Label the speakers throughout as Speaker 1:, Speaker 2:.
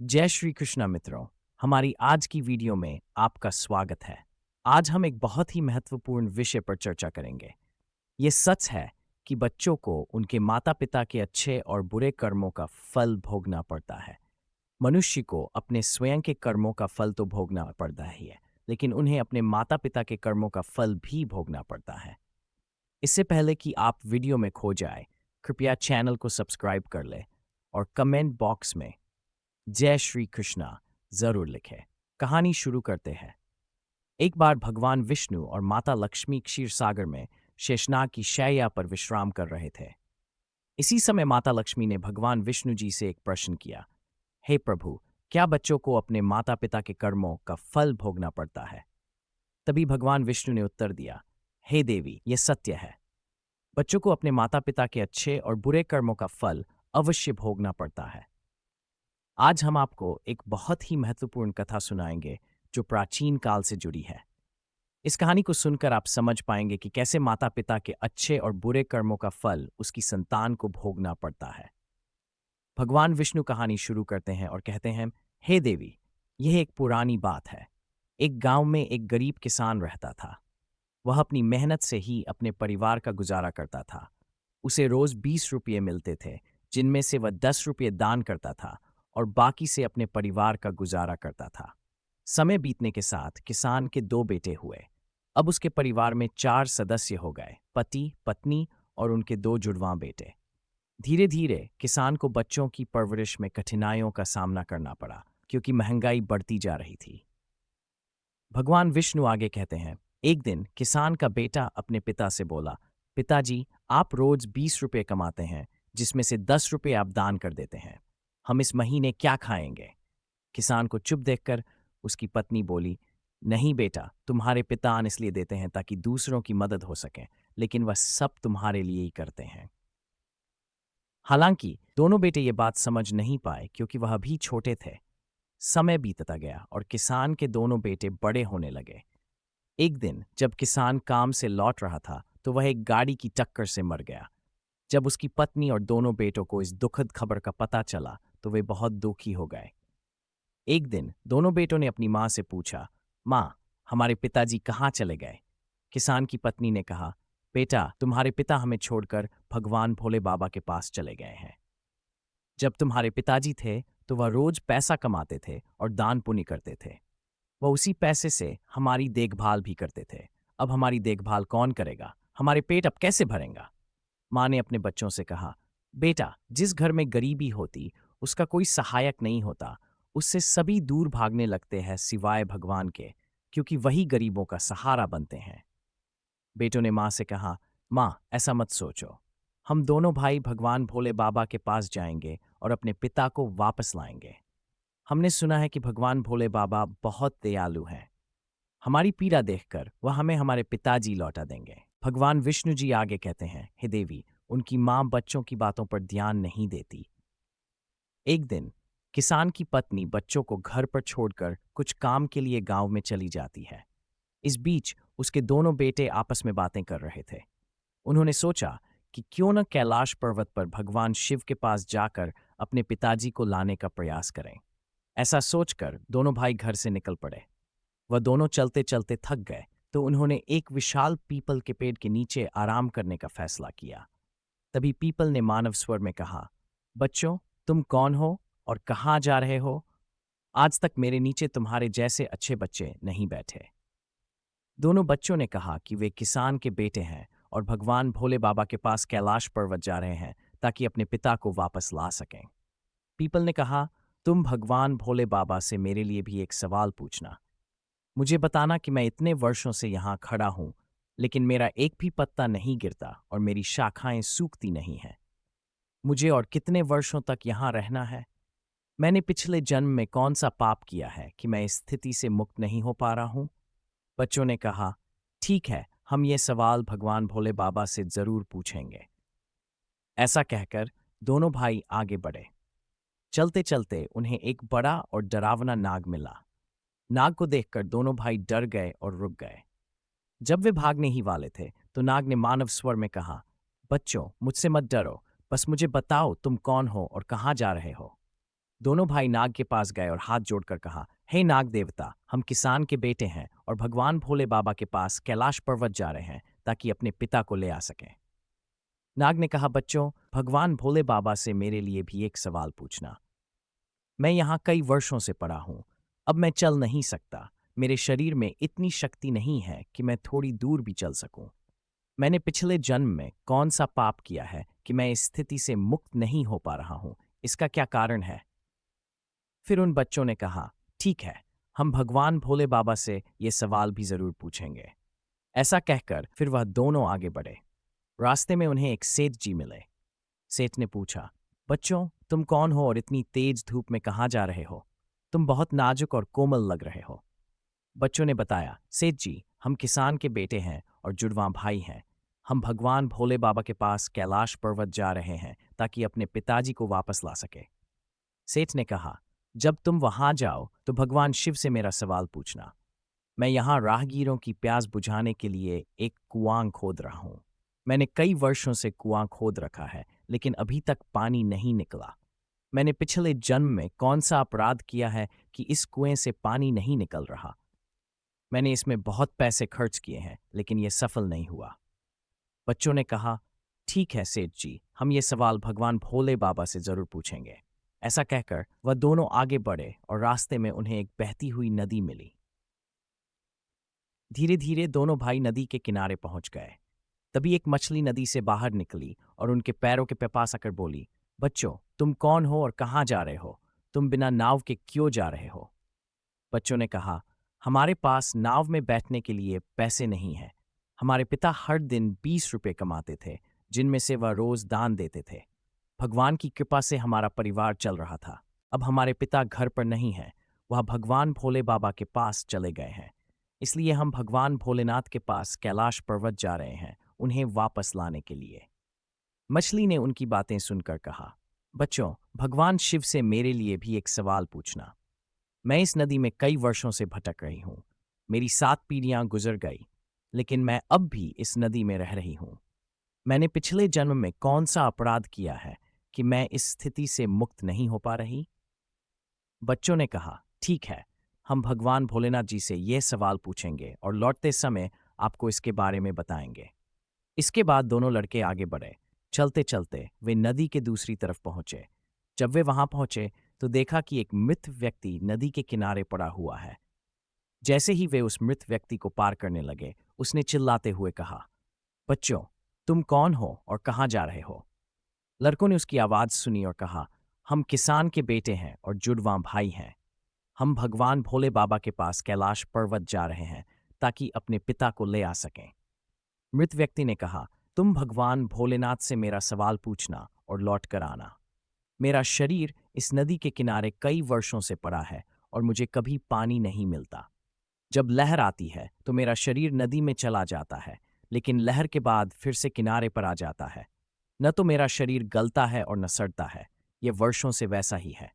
Speaker 1: जय श्री कृष्णा मित्रों। हमारी आज की वीडियो में आपका स्वागत है। आज हम एक बहुत ही महत्वपूर्ण विषय पर चर्चा करेंगे। ये सच है कि बच्चों को उनके माता पिता के अच्छे और बुरे कर्मों का फल भोगना पड़ता है। मनुष्य को अपने स्वयं के कर्मों का फल तो भोगना पड़ता ही है, लेकिन उन्हें अपने माता पिता के कर्मों का फल भी भोगना पड़ता है। इससे पहले कि आप वीडियो में खो जाए, कृपया चैनल को सब्सक्राइब कर ले और कमेंट बॉक्स में जय श्री कृष्णा जरूर लिखें। कहानी शुरू करते हैं। एक बार भगवान विष्णु और माता लक्ष्मी क्षीर सागर में शेषनाग की शैया पर विश्राम कर रहे थे। इसी समय माता लक्ष्मी ने भगवान विष्णु जी से एक प्रश्न किया, हे प्रभु, क्या बच्चों को अपने माता पिता के कर्मों का फल भोगना पड़ता है? तभी भगवान विष्णु ने उत्तर दिया, हे देवी, यह सत्य है। बच्चों को अपने माता पिता के अच्छे और बुरे कर्मों का फल अवश्य भोगना पड़ता है। आज हम आपको एक बहुत ही महत्वपूर्ण कथा सुनाएंगे जो प्राचीन काल से जुड़ी है। इस कहानी को सुनकर आप समझ पाएंगे कि कैसे माता पिता के अच्छे और बुरे कर्मों का फल उसकी संतान को भोगना पड़ता है। भगवान विष्णु कहानी शुरू करते हैं और कहते हैं, हे देवी, यह एक पुरानी बात है। एक गांव में एक गरीब किसान रहता था। वह अपनी मेहनत से ही अपने परिवार का गुजारा करता था। उसे रोज 20 रुपये मिलते थे, जिनमें से वह 10 रुपये दान करता था और बाकी से अपने परिवार का गुजारा करता था। समय बीतने के साथ किसान के 2 बेटे हुए। अब उसके परिवार में 4 सदस्य हो गए, पति, पत्नी और उनके 2 जुड़वां बेटे। धीरे धीरे किसान को बच्चों की परवरिश में कठिनाइयों का सामना करना पड़ा, क्योंकि महंगाई बढ़ती जा रही थी। भगवान विष्णु आगे कहते हैं, एक दिन किसान का बेटा अपने पिता से बोला, पिताजी, आप रोज 20 रुपये कमाते हैं, जिसमें से 10 रुपये आप दान कर देते हैं। हम इस महीने क्या खाएंगे? किसान को चुप देखकर उसकी पत्नी बोली, नहीं बेटा, तुम्हारे पिता अन्न इसलिए देते हैं ताकि दूसरों की मदद हो सके, लेकिन वह सब तुम्हारे लिए ही करते हैं। हालांकि दोनों बेटे ये बात समझ नहीं पाए, क्योंकि वह अभी छोटे थे। समय बीतता गया और किसान के दोनों बेटे बड़े होने लगे। एक दिन जब किसान काम से लौट रहा था, तो वह एक गाड़ी की टक्कर से मर गया। जब उसकी पत्नी और दोनों बेटों को इस दुखद खबर का पता चला, तो वे बहुत दुखी हो गए। एक दिन दोनों बेटों ने अपनी माँ से पूछा, माँ, हमारे पिताजी कहाँ चले गए? किसान की पत्नी ने कहा, बेटा, तुम्हारे पिता हमें छोड़कर भगवान भोले बाबा के पास चले गए हैं। जब तुम्हारे पिताजी थे, तो वह रोज पैसा कमाते थे और दान पुण्य करते थे। वह उसी पैसे से हमारी देखभाल भी करते थे। अब हमारी देखभाल कौन करेगा? हमारे पेट अब कैसे भरेंगा? माँ ने अपने बच्चों से कहा, बेटा, जिस घर में गरीबी होती, उसका कोई सहायक नहीं होता। उससे सभी दूर भागने लगते हैं सिवाय भगवान के, क्योंकि वही गरीबों का सहारा बनते हैं। बेटों ने माँ से कहा, माँ, ऐसा मत सोचो। हम दोनों भाई भगवान भोले बाबा के पास जाएंगे और अपने पिता को वापस लाएंगे। हमने सुना है कि भगवान भोले बाबा बहुत दयालु हैं। हमारी पीड़ा देखकर वह हमें हमारे पिताजी लौटा देंगे। भगवान विष्णु जी आगे कहते हैं, हे देवी, उनकी माँ बच्चों की बातों पर ध्यान नहीं देती। एक दिन किसान की पत्नी बच्चों को घर पर छोड़कर कुछ काम के लिए गांव में चली जाती है। इस बीच उसके दोनों बेटे आपस में बातें कर रहे थे। उन्होंने सोचा कि क्यों न कैलाश पर्वत पर भगवान शिव के पास जाकर अपने पिताजी को लाने का प्रयास करें। ऐसा सोचकर दोनों भाई घर से निकल पड़े। वह दोनों चलते चलते थक गए, तो उन्होंने एक विशाल पीपल के पेड़ के नीचे आराम करने का फैसला किया। तभी पीपल ने मानव स्वर में कहा, बच्चों, तुम कौन हो और कहाँ जा रहे हो? आज तक मेरे नीचे तुम्हारे जैसे अच्छे बच्चे नहीं बैठे। दोनों बच्चों ने कहा कि वे किसान के बेटे हैं और भगवान भोले बाबा के पास कैलाश पर्वत जा रहे हैं ताकि अपने पिता को वापस ला सकें। पीपल ने कहा, तुम भगवान भोले बाबा से मेरे लिए भी एक सवाल पूछना। मुझे बताना कि मैं इतने वर्षों से यहाँ खड़ा हूँ, लेकिन मेरा एक भी पत्ता नहीं गिरता और मेरी शाखाएं सूखती नहीं हैं। मुझे और कितने वर्षों तक यहाँ रहना है? मैंने पिछले जन्म में कौन सा पाप किया है कि मैं इस स्थिति से मुक्त नहीं हो पा रहा हूँ? बच्चों ने कहा, ठीक है, हम ये सवाल भगवान भोले बाबा से जरूर पूछेंगे। ऐसा कहकर दोनों भाई आगे बढ़े। चलते चलते उन्हें एक बड़ा और डरावना नाग मिला। नाग को देखकर दोनों भाई डर गए और रुक गए। जब वे भागने ही वाले थे, तो नाग ने मानव स्वर में कहा, बच्चों, मुझसे मत डरो, बस मुझे बताओ तुम कौन हो और कहाँ जा रहे हो। दोनों भाई नाग के पास गए और हाथ जोड़कर कहा, हे नाग देवता, हम किसान के बेटे हैं और भगवान भोले बाबा के पास कैलाश पर्वत जा रहे हैं ताकि अपने पिता को ले आ सकें। नाग ने कहा, बच्चों, भगवान भोले बाबा से मेरे लिए भी एक सवाल पूछना। मैं यहाँ कई वर्षों से पड़ा हूँ। अब मैं चल नहीं सकता। मेरे शरीर में इतनी शक्ति नहीं है कि मैं थोड़ी दूर भी चल सकूं। मैंने पिछले जन्म में कौन सा पाप किया है कि मैं इस स्थिति से मुक्त नहीं हो पा रहा हूं? इसका क्या कारण है? फिर उन बच्चों ने कहा, ठीक है, हम भगवान भोले बाबा से ये सवाल भी जरूर पूछेंगे। ऐसा कहकर फिर वह दोनों आगे बढ़े। रास्ते में उन्हें एक सेठ जी मिले। सेठ ने पूछा, बच्चों, तुम कौन हो और इतनी तेज धूप में कहाँ जा रहे हो? तुम बहुत नाजुक और कोमल लग रहे हो। बच्चों ने बताया, सेठ जी, हम किसान के बेटे हैं और जुड़वां भाई हैं। हम भगवान भोले बाबा के पास कैलाश पर्वत जा रहे हैं ताकि अपने पिताजी को वापस ला सके। सेठ ने कहा, जब तुम वहां जाओ तो भगवान शिव से मेरा सवाल पूछना। मैं यहाँ राहगीरों की प्यास बुझाने के लिए एक कुआं खोद रहा हूँ। मैंने कई वर्षों से कुआं खोद रखा है, लेकिन अभी तक पानी नहीं निकला। मैंने पिछले जन्म में कौन सा अपराध किया है कि इस कुएं से पानी नहीं निकल रहा? मैंने इसमें बहुत पैसे खर्च किए हैं, लेकिन यह सफल नहीं हुआ। बच्चों ने कहा, ठीक है सेठ जी, हम ये सवाल भगवान भोले बाबा से जरूर पूछेंगे। ऐसा कहकर वह दोनों आगे बढ़े और रास्ते में उन्हें एक बहती हुई नदी मिली। धीरे धीरे दोनों भाई नदी के किनारे पहुंच गए। तभी एक मछली नदी से बाहर निकली और उनके पैरों के पास आकर बोली, बच्चों, तुम कौन हो और कहाँ जा रहे हो? तुम बिना नाव के क्यों जा रहे हो? बच्चों ने कहा, हमारे पास नाव में बैठने के लिए पैसे नहीं हैं। हमारे पिता हर दिन 20 रुपए कमाते थे, जिनमें से वह रोज दान देते थे। भगवान की कृपा से हमारा परिवार चल रहा था। अब हमारे पिता घर पर नहीं हैं, वह भगवान भोले बाबा के पास चले गए हैं। इसलिए हम भगवान भोलेनाथ के पास कैलाश पर्वत जा रहे हैं, उन्हें वापस लाने के लिए। मछली ने उनकी बातें सुनकर कहा, बच्चों, भगवान शिव से मेरे लिए भी एक सवाल पूछना। मैं इस नदी में कई वर्षों से भटक रही हूं। मेरी 7 पीढ़ियां गुजर गई, लेकिन मैं अब भी इस नदी में रह रही हूं। मैंने पिछले जन्म में कौन सा अपराध किया है कि मैं इस स्थिति से मुक्त नहीं हो पा रही? बच्चों ने कहा, ठीक है, हम भगवान भोलेनाथ जी से यह सवाल पूछेंगे और लौटते समय आपको इसके बारे में बताएंगे। इसके बाद दोनों लड़के आगे बढ़े। चलते चलते वे नदी के दूसरी तरफ पहुंचे। जब वे वहां पहुंचे तो देखा कि एक मृत व्यक्ति नदी के किनारे पड़ा हुआ है। जैसे ही वे उस मृत व्यक्ति को पार करने लगे, उसने चिल्लाते हुए कहा, बच्चों, तुम कौन हो और कहाँ जा रहे हो? लड़कों ने उसकी आवाज सुनी और कहा, हम किसान के बेटे हैं और जुड़वां भाई हैं। हम भगवान भोले बाबा के पास कैलाश पर्वत जा रहे हैं ताकि अपने पिता को ले आ सकें। मृत व्यक्ति ने कहा, तुम भगवान भोलेनाथ से मेरा सवाल पूछना और लौट कर आना। मेरा शरीर इस नदी के किनारे कई वर्षों से पड़ा है और मुझे कभी पानी नहीं मिलता। जब लहर आती है तो मेरा शरीर नदी में चला जाता है, लेकिन लहर के बाद फिर से किनारे पर आ जाता है। न तो मेरा शरीर गलता है और न सड़ता है। ये वर्षों से वैसा ही है।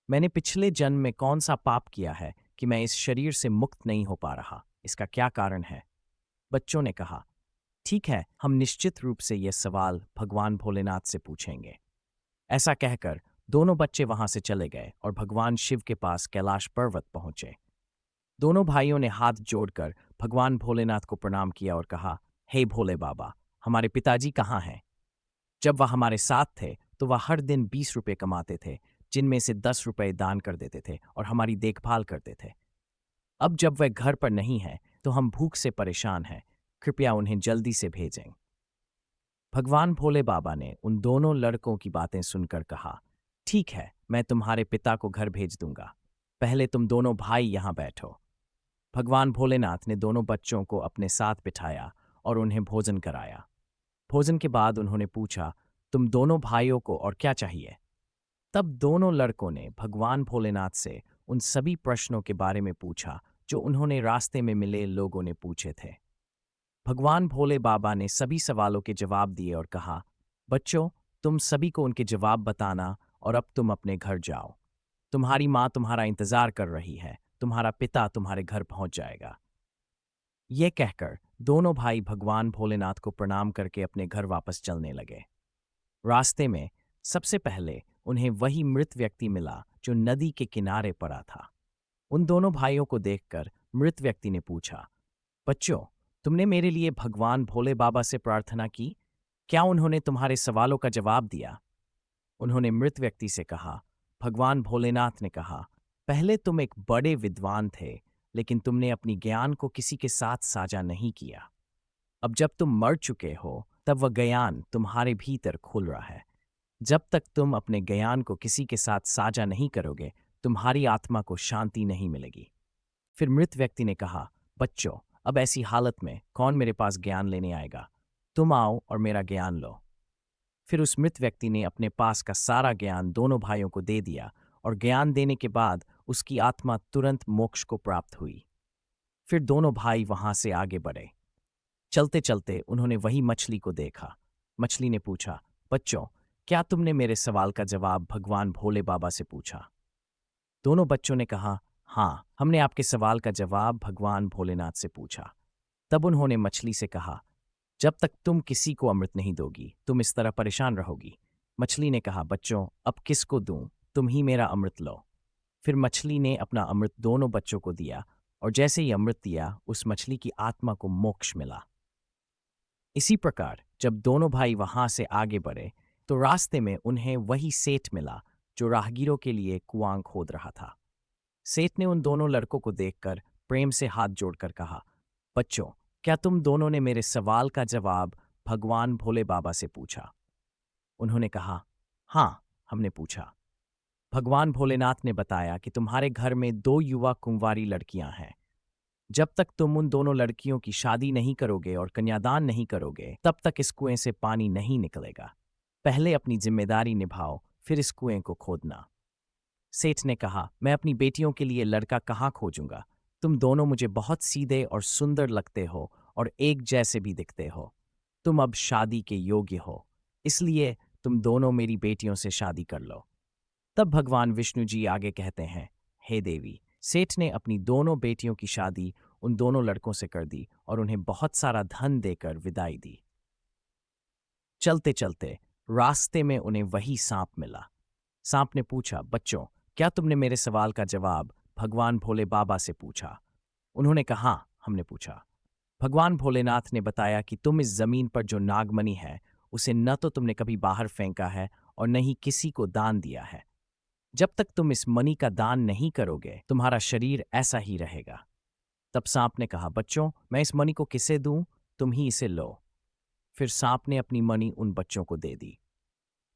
Speaker 1: मैंने पिछले जन्म में कौन सा पाप किया है कि मैं इस शरीर से मुक्त नहीं हो पा रहा? इसका क्या कारण है? बच्चों ने कहा, ठीक है, हम निश्चित रूप से यह सवाल भगवान भोलेनाथ से पूछेंगे। ऐसा कहकर दोनों बच्चे वहां से चले गए और भगवान शिव के पास कैलाश पर्वत पहुंचे। दोनों भाइयों ने हाथ जोड़कर भगवान भोलेनाथ को प्रणाम किया और कहा, हे भोले बाबा, हमारे पिताजी कहाँ हैं? जब वह हमारे साथ थे तो वह हर दिन 20 रुपए कमाते थे, जिनमें से 10 रुपए दान कर देते थे और हमारी देखभाल करते थे। अब जब वह घर पर नहीं है तो हम भूख से परेशान हैं। कृपया उन्हें जल्दी से भेजें। भगवान भोले बाबा ने उन दोनों लड़कों की बातें सुनकर कहा, ठीक है, मैं तुम्हारे पिता को घर भेज दूंगा। पहले तुम दोनों भाई यहाँ बैठो। भगवान भोलेनाथ ने दोनों बच्चों को अपने साथ बिठाया और उन्हें भोजन कराया। भोजन के बाद उन्होंने पूछा, तुम दोनों भाइयों को और क्या चाहिए? तब दोनों लड़कों ने भगवान भोलेनाथ से उन सभी प्रश्नों के बारे में पूछा जो उन्होंने रास्ते में मिले लोगों ने पूछे थे। भगवान भोले बाबा ने सभी सवालों के जवाब दिए और कहा, बच्चों, तुम सभी को उनके जवाब बताना और अब तुम अपने घर जाओ। तुम्हारी माँ तुम्हारा इंतजार कर रही है। तुम्हारा पिता तुम्हारे घर पहुंच जाएगा। ये कहकर दोनों भाई भगवान भोलेनाथ को प्रणाम करके अपने घर वापस चलने लगे। रास्ते में सबसे पहले उन्हें वही मृत व्यक्ति मिला जो नदी के किनारे पड़ा था। उन दोनों भाइयों को देखकर मृत व्यक्ति ने पूछा, बच्चों, तुमने मेरे लिए भगवान भोले बाबा से प्रार्थना की? क्या उन्होंने तुम्हारे सवालों का जवाब दिया? उन्होंने मृत व्यक्ति से कहा, भगवान भोलेनाथ ने कहा, पहले तुम एक बड़े विद्वान थे, लेकिन तुमने अपनी ज्ञान को किसी के साथ साझा नहीं किया। अब जब तुम मर चुके हो, तब वह ज्ञान तुम्हारे भीतर खुल रहा है। जब तक तुम अपने ज्ञान को किसी के साथ साझा नहीं करोगे, तुम्हारी आत्मा को शांति नहीं मिलेगी। फिर मृत व्यक्ति ने कहा, बच्चों, अब ऐसी हालत में कौन मेरे पास ज्ञान लेने आएगा? तुम आओ और मेरा ज्ञान लो। फिर उस मृत व्यक्ति ने अपने पास का सारा ज्ञान दोनों भाइयों को दे दिया और ज्ञान देने के बाद उसकी आत्मा तुरंत मोक्ष को प्राप्त हुई। फिर दोनों भाई वहां से आगे बढ़े। चलते चलते उन्होंने वही मछली को देखा। मछली ने पूछा, बच्चों, क्या तुमने मेरे सवाल का जवाब भगवान भोले बाबा से पूछा? दोनों बच्चों ने कहा, हाँ, हमने आपके सवाल का जवाब भगवान भोलेनाथ से पूछा। तब उन्होंने मछली से कहा, जब तक तुम किसी को अमृत नहीं दोगी, तुम इस तरह परेशान रहोगी। मछली ने कहा, बच्चों, अब किसको दूं? तुम ही मेरा अमृत लो। फिर मछली ने अपना अमृत दोनों बच्चों को दिया और जैसे ही अमृत दिया, उस मछली की आत्मा को मोक्ष मिला। इसी प्रकार जब दोनों भाई वहां से आगे बढ़े, तो रास्ते में उन्हें वही सेठ मिला जो राहगीरों के लिए कुआं खोद रहा था। सेठ ने उन दोनों लड़कों को देखकर प्रेम से हाथ जोड़कर कहा, बच्चों, क्या तुम दोनों ने मेरे सवाल का जवाब भगवान भोले बाबा से पूछा? उन्होंने कहा, हाँ, हमने पूछा। भगवान भोलेनाथ ने बताया कि तुम्हारे घर में 2 युवा कुंवारी लड़कियां हैं। जब तक तुम उन दोनों लड़कियों की शादी नहीं करोगे और कन्यादान नहीं करोगे, तब तक इस कुएं से पानी नहीं निकलेगा। पहले अपनी जिम्मेदारी निभाओ, फिर इस कुएं को खोदना। सेठ ने कहा, मैं अपनी बेटियों के लिए लड़का कहाँ खोजूंगा? तुम दोनों मुझे बहुत सीधे और सुंदर लगते हो और एक जैसे भी दिखते हो। तुम अब शादी के योग्य हो, इसलिए तुम दोनों मेरी बेटियों से शादी कर लो। तब भगवान विष्णु जी आगे कहते हैं, हे देवी, सेठ ने अपनी दोनों बेटियों की शादी उन दोनों लड़कों से कर दी और उन्हें बहुत सारा धन देकर विदाई दी। चलते चलते रास्ते में उन्हें वही सांप मिला। सांप ने पूछा, बच्चों, क्या तुमने मेरे सवाल का जवाब भगवान भोले बाबा से पूछा? उन्होंने कहा, हाँ, हमने पूछा। भगवान भोलेनाथ ने बताया कि तुम इस जमीन पर जो नागमणि है, उसे न तो तुमने कभी बाहर फेंका है और न ही किसी को दान दिया है। जब तक तुम इस मणि का दान नहीं करोगे, तुम्हारा शरीर ऐसा ही रहेगा। तब सांप ने कहा, बच्चों, मैं इस मणि को किसे दूं? तुम ही इसे लो। फिर सांप ने अपनी मणि उन बच्चों को दे दी।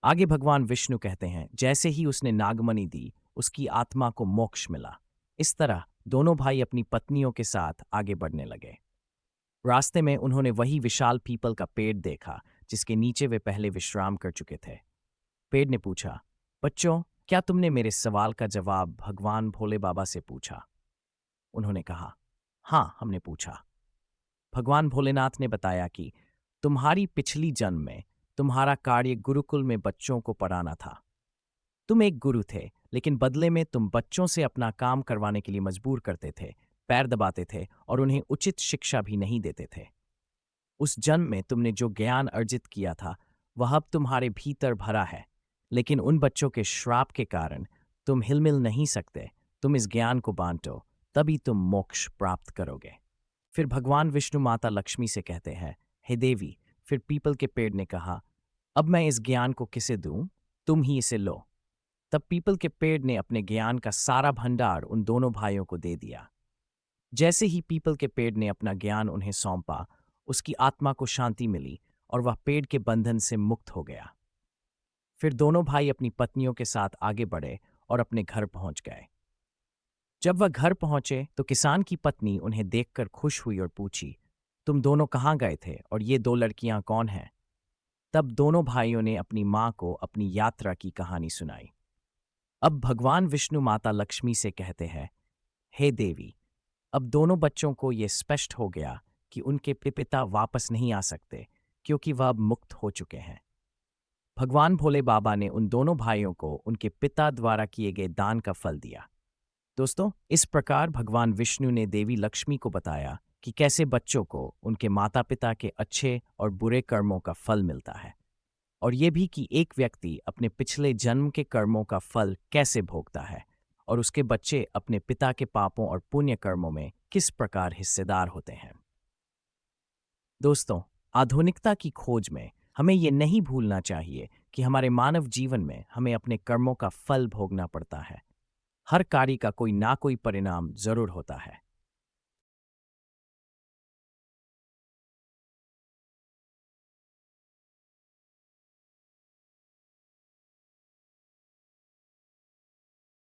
Speaker 1: आगे भगवान विष्णु कहते हैं, जैसे ही उसने नागमणि दी, उसकी आत्मा को मोक्ष मिला। इस तरह दोनों भाई अपनी पत्नियों के साथ आगे बढ़ने लगे। रास्ते में उन्होंने वही विशाल पीपल का पेड़ देखा जिसके नीचे वे पहले विश्राम कर चुके थे। पेड़ ने पूछा, बच्चों, क्या तुमने मेरे सवाल का जवाब भगवान भोले बाबा से पूछा? उन्होंने कहा, हाँ, हमने पूछा। भगवान भोलेनाथ ने बताया कि तुम्हारी पिछली जन्म में तुम्हारा कार्य गुरुकुल में बच्चों को पढ़ाना था। तुम एक गुरु थे, लेकिन बदले में तुम बच्चों से अपना काम करवाने के लिए मजबूर करते थे, पैर दबाते थे और उन्हें उचित शिक्षा भी नहीं देते थे। उस जन्म में तुमने जो ज्ञान अर्जित किया था, वह अब तुम्हारे भीतर भरा है, लेकिन उन बच्चों के श्राप के कारण तुम हिलमिल नहीं सकते। तुम इस ज्ञान को बांटो, तभी तुम मोक्ष प्राप्त करोगे। फिर भगवान विष्णु माता लक्ष्मी से कहते हैं, हे देवी। फिर पीपल के पेड़ ने कहा, अब मैं इस ज्ञान को किसे दूं? तुम ही इसे लो। तब पीपल के पेड़ ने अपने ज्ञान का सारा भंडार उन दोनों भाइयों को दे दिया। जैसे ही पीपल के पेड़ ने अपना ज्ञान उन्हें सौंपा, उसकी आत्मा को शांति मिली और वह पेड़ के बंधन से मुक्त हो गया। फिर दोनों भाई अपनी पत्नियों के साथ आगे बढ़े और अपने घर पहुंच गए। जब वह घर पहुंचे तो किसान की पत्नी उन्हें देखकर खुश हुई और पूछी, तुम दोनों कहाँ गए थे और ये 2 लड़कियां कौन हैं? तब दोनों भाइयों ने अपनी मां को अपनी यात्रा की कहानी सुनाई। अब भगवान विष्णु माता लक्ष्मी से कहते हैं, हे देवी, अब दोनों बच्चों को यह स्पष्ट हो गया कि उनके पिता वापस नहीं आ सकते, क्योंकि वह अब मुक्त हो चुके हैं। भगवान भोले बाबा ने उन दोनों भाइयों को उनके पिता द्वारा किए गए दान का फल दिया। दोस्तों, इस प्रकार भगवान विष्णु ने देवी लक्ष्मी को बताया कि कैसे बच्चों को उनके माता पिता के अच्छे और बुरे कर्मों का फल मिलता है। और ये भी कि एक व्यक्ति अपने पिछले जन्म के कर्मों का फल कैसे भोगता है और उसके बच्चे अपने पिता के पापों और पुण्य कर्मों में किस प्रकार हिस्सेदार होते हैं। दोस्तों, आधुनिकता की खोज में हमें ये नहीं भूलना चाहिए कि हमारे मानव जीवन में हमें अपने कर्मों का फल भोगना पड़ता है। हर कार्य का कोई ना कोई परिणाम जरूर होता है।